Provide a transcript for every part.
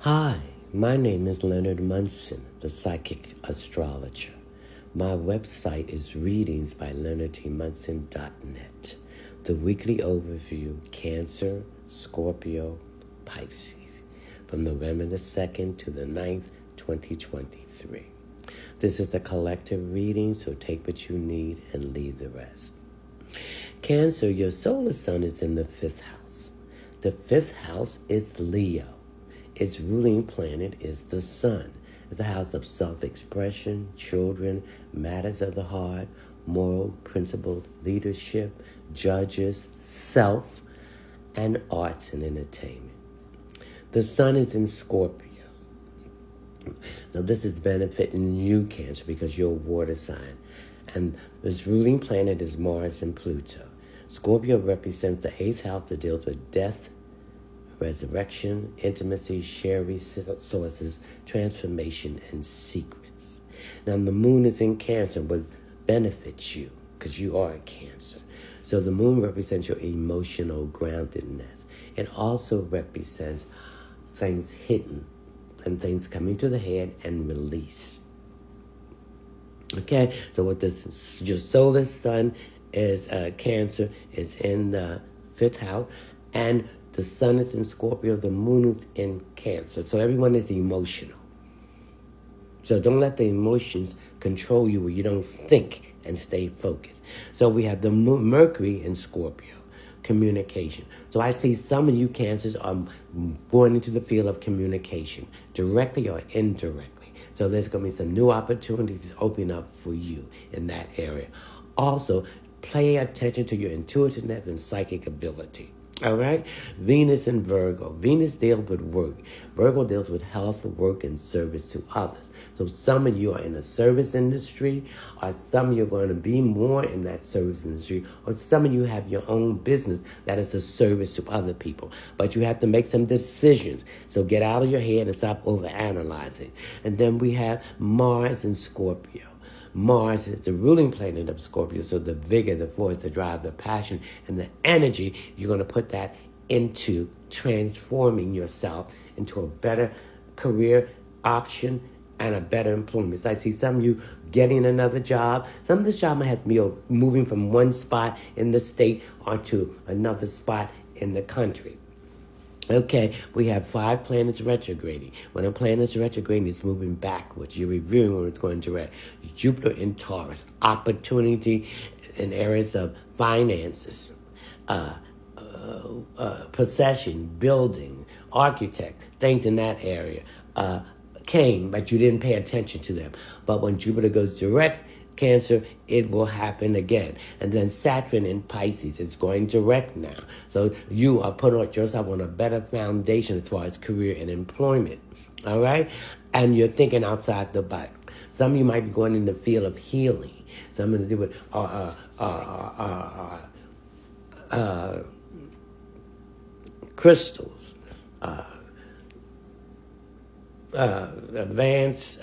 Hi, my name is Leonard Munson, the psychic astrologer. My website is readingsbyleonardtmunson.net. The weekly overview, Cancer, Scorpio, Pisces, from November the 2nd to the 9th, 2023. This is the collective reading, so take what you need and leave the rest. Cancer, your solar sun is in the 5th house. The 5th house is Leo. Its ruling planet is the sun. It's the house of self-expression, children, matters of the heart, moral principles, leadership, judges, self, and arts and entertainment. The sun is in Scorpio. Now this is benefiting you, Cancer, because you're a water sign. And this ruling planet is Mars and Pluto. Scorpio represents the 8th house that deals with death, resurrection, intimacy, shared resources, transformation, and secrets. Now, the moon is in Cancer, but benefits you because you are a Cancer. So the moon represents your emotional groundedness. It also represents things hidden and things coming to the head and release. Okay, so what this, your solar sun is Cancer, is in the 5th house, and the sun is in Scorpio, the moon is in Cancer. So everyone is emotional. So don't let the emotions control you where you don't think and stay focused. So we have the Mercury in Scorpio, communication. So I see some of you Cancers are going into the field of communication, directly or indirectly. So there's going to be some new opportunities open up for you in that area. Also, pay attention to your intuitiveness and psychic ability. All right? Venus and Virgo. Venus deals with work. Virgo deals with health, work, and service to others. So some of you are in the service industry, or some of you are going to be more in that service industry, or some of you have your own business that is a service to other people. But you have to make some decisions. So get out of your head and stop overanalyzing. And then we have Mars and Scorpio. Mars is the ruling planet of Scorpio, so the vigor, the force, the drive, the passion, and the energy, you're going to put that into transforming yourself into a better career option and a better employment. So I see some of you getting another job. Some of this job might have to be moving from one spot in the state onto another spot in the country. Okay, we have 5 planets retrograding. When a planet is retrograding, it's moving backwards. You're reviewing when it's going direct. Jupiter in Taurus, opportunity in areas of finances, possession, building, architect, things in that area came, but you didn't pay attention to them. But when Jupiter goes direct, Cancer, it will happen again. And then Saturn in Pisces, it's going direct now. So you are putting yourself on a better foundation as far as career and employment. All right? And you're thinking outside the box. Some of you might be going in the field of healing. Some of you with crystals, advanced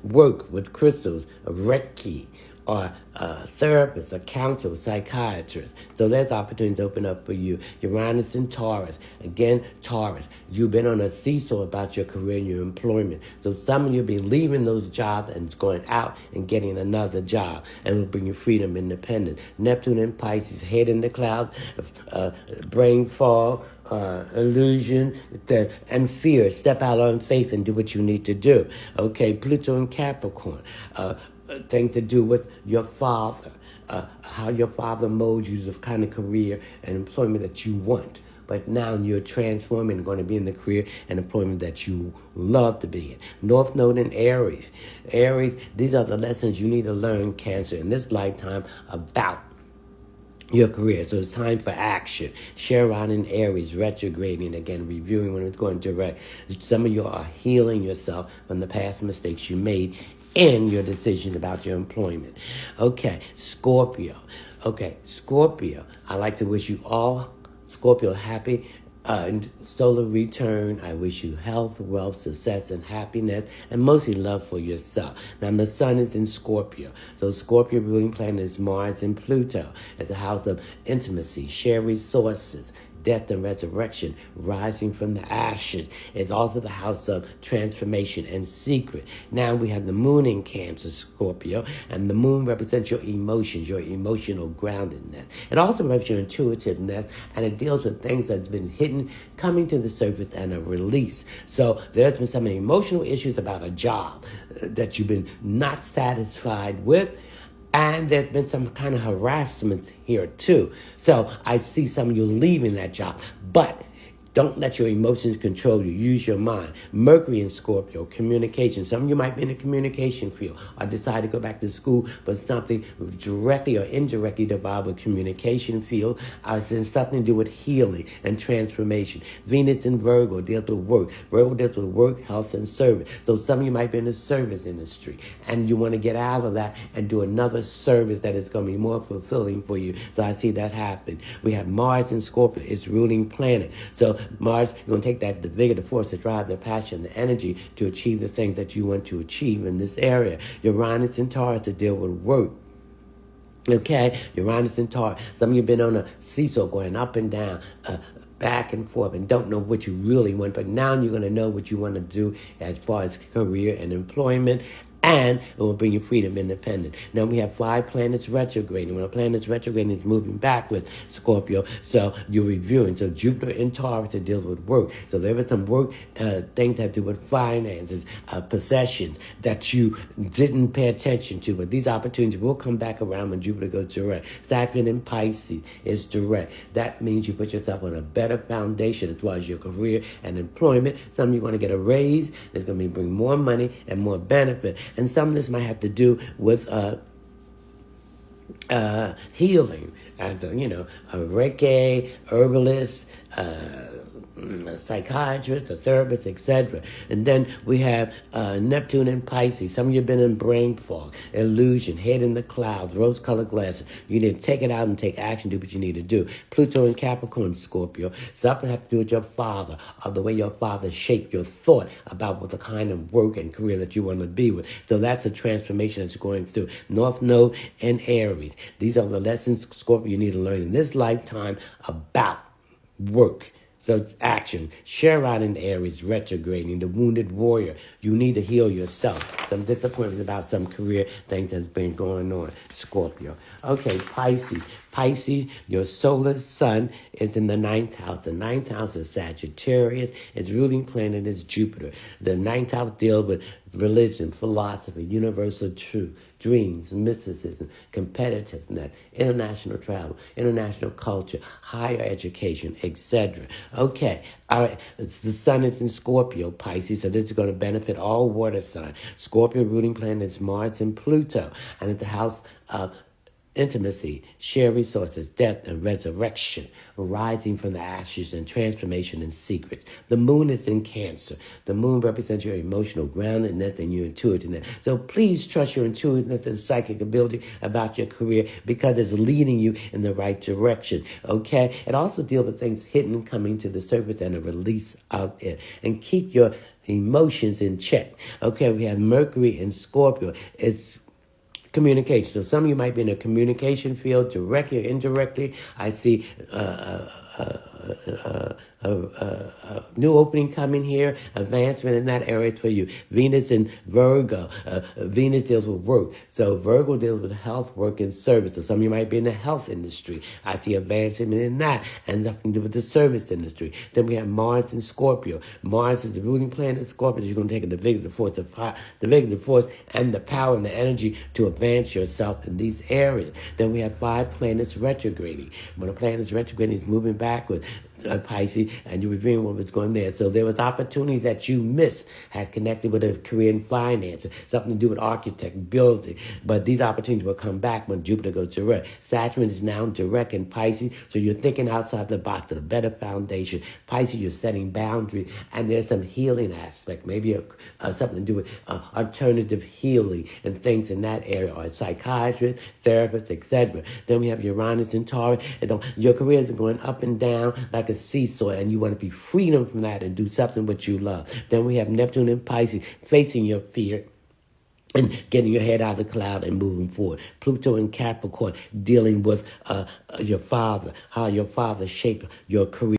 work with crystals, a Reiki, or a therapist, a counselor, psychiatrist. So there's opportunities open up for you. Uranus in Taurus. Again, Taurus. You've been on a seesaw about your career and your employment. So some of you will be leaving those jobs and going out and getting another job. And will bring you freedom, independence. Neptune in Pisces, head in the clouds, brain fog, illusion, and fear. Step out on faith and do what you need to do. Okay, Pluto and Capricorn. Things to do with your father. How your father molds you, the kind of career and employment that you want. But now you're transforming and going to be in the career and employment that you love to be in. North Node in Aries. Aries, these are the lessons you need to learn, Cancer, in this lifetime about your career. So it's time for action. Chiron in Aries, retrograding again, reviewing when it's going direct. Some of you are healing yourself from the past mistakes you made in your decision about your employment. Okay, Scorpio. Okay, Scorpio. I'd like to wish you all, Scorpio, happy solar return. I wish you health, wealth, success, and happiness, and mostly love for yourself. Now, the sun is in Scorpio. So Scorpio ruling planet is Mars and Pluto. It's a house of intimacy, share resources, death and resurrection, rising from the ashes. It's also the house of transformation and secret. Now we have the moon in Cancer, Scorpio, and the moon represents your emotions, your emotional groundedness. It also represents your intuitiveness, and it deals with things that's been hidden, coming to the surface, and a release. So there's been some emotional issues about a job that you've been not satisfied with, and there's been some kind of harassment here too. So I see some of you leaving that job, but don't let your emotions control you. Use your mind. Mercury in Scorpio, communication. Some of you might be in the communication field or decide to go back to school, but something directly or indirectly involved with communication field. It's something to do with healing and transformation. Venus in Virgo deals with work. Virgo deals with work, health, and service. So some of you might be in the service industry, and you want to get out of that and do another service that is going to be more fulfilling for you. So I see that happen. We have Mars in Scorpio. It's ruling planet. So Mars, you're going to take that, the vigor, the force, the drive, the passion, the energy to achieve the things that you want to achieve in this area. Uranus and Taurus to deal with work. Okay, Uranus and Taurus. Some of you have been on a seesaw going up and down, back and forth, and don't know what you really want. But now you're going to know what you want to do as far as career and employment. And it will bring you freedom, independence. Now we have 5 planets retrograding. When a planet's retrograding, it's moving back with Scorpio. So you're reviewing. So Jupiter in Taurus, it deals with work. So there was some work things that have to do with finances, possessions that you didn't pay attention to. But these opportunities will come back around when Jupiter goes direct. Saturn in Pisces is direct. That means you put yourself on a better foundation as far as your career and employment. Some of you are going to get a raise. It's going to bring more money and more benefit. And some of this might have to do with healing, as a Reiki, herbalist, a psychiatrist, a therapist, etc. And then we have Neptune and Pisces. Some of you have been in brain fog, illusion, head in the clouds, rose-colored glasses. You need to take it out and take action, do what you need to do. Pluto and Capricorn, Scorpio. Something has to do with your father, or the way your father shaped your thought about what the kind of work and career that you want to be with. So that's a transformation that's going through. North Node and Aries. These are the lessons, Scorpio, you need to learn in this lifetime about work. So it's action. Chiron in Aries, retrograding, the wounded warrior. You need to heal yourself. Some disappointments about some career things that's been going on. Scorpio. Okay, Pisces. Pisces, your solar sun is in the 9th house. The 9th house is Sagittarius. Its ruling planet is Jupiter. The 9th house deals with religion, philosophy, universal truth, dreams, mysticism, competitiveness, international travel, international culture, higher education, etc. Okay, all right. The sun is in Scorpio, Pisces, so this is going to benefit all water signs. Scorpio ruling planet is Mars and Pluto, and it's the house of intimacy, share resources, death, and resurrection, rising from the ashes and transformation and secrets. The moon is in Cancer. The moon represents your emotional groundedness and your intuitiveness. So please trust your intuitiveness and psychic ability about your career, because it's leading you in the right direction, okay? It also deals with things hidden coming to the surface and a release of it. And keep your emotions in check, okay? We have Mercury in Scorpio. It's communication. So some of you might be in a communication field, directly or indirectly. I see new opening coming here, advancement in that area for you. Venus in Virgo. Venus deals with work. So Virgo deals with health, work, and service. So some of you might be in the health industry. I see advancement in that, and nothing to do with the service industry. Then we have Mars in Scorpio. Mars is the ruling planet of Scorpio. So you're going to take the vigor, the force, the force, and the power and the energy to advance yourself in these areas. Then we have 5 planets retrograding. When a planet is retrograding, it's moving backwards. Pisces, and you're reviewing what was going there. So there was opportunities that you missed, had connected with a career in finance, something to do with architect, building. But these opportunities will come back when Jupiter goes direct. Saturn is now direct in Pisces, so you're thinking outside the box to a better foundation. Pisces, you're setting boundaries, and there's some healing aspect, maybe something to do with alternative healing and things in that area, or a psychiatrist, therapist, etc. Then we have Uranus and Taurus. And your career has been going up and down like a seesaw, and you want to be freedom from that and do something what you love. Then we have Neptune and Pisces, facing your fear and getting your head out of the cloud and moving forward. Pluto in Capricorn, dealing with your father, how your father shaped your career.